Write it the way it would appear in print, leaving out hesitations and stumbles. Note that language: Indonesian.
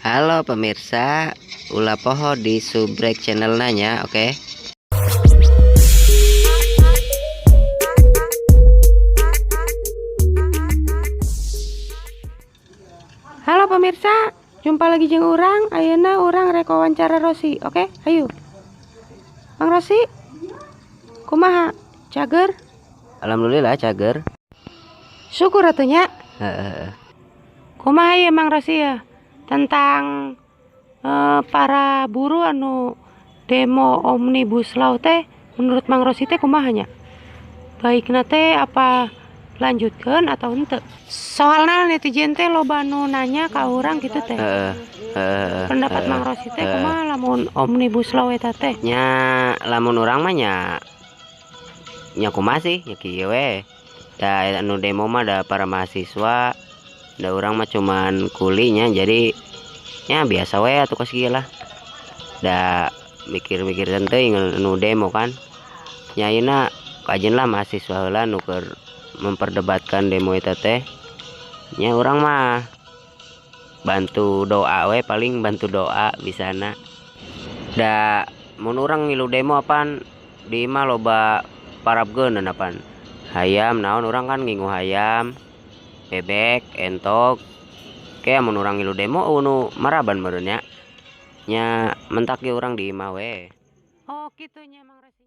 Halo pemirsa, ulah poho di subrek channel nanya, oke? Halo pemirsa, jumpa lagi jeung urang. Ayeuna urang rek wawancara Rosi, oke? Ayo. Bang Rosi, kumaha? Cager? Alhamdulillah cager. Syukur atunya. Heeh. Kumaha ya Mang Rosi ya? Tentang para buruh anu demo Omnibus Law teh, menurut Mang Rosi teh kumahanya? Baikna teh apa lanjutkeun atau henteu? Soalna netizen teh loba anu nanya ka urang gitu teh. Pendapat Mang Rosi teh kumaha lamun Omnibus Law eta teh? Nya lamun urang mah nya kumaha sih nya kieu we. Da anu demo mah da para mahasiswa, da urang mah cuman kulinya, jadi nya biasa we atuh kos kieu lah. Da mikir-mikir teuing anu demo kan. Nya ayeuna kajen lah mahasiswa heula nu keur memperdebatkan demo eta teh. Nya urang mah bantu doa we, paling bantu doa bisana. Da mun urang ngilu demo apaan di mah loba parabgeuneun apaan. Hayam naon urang kan ngingu hayam, bebek, entok. Ke mun urang ngilu demo nu maraban meureun nya. Nya mentak ge urang di imah we. Oh, kitu nya Mang Rosi.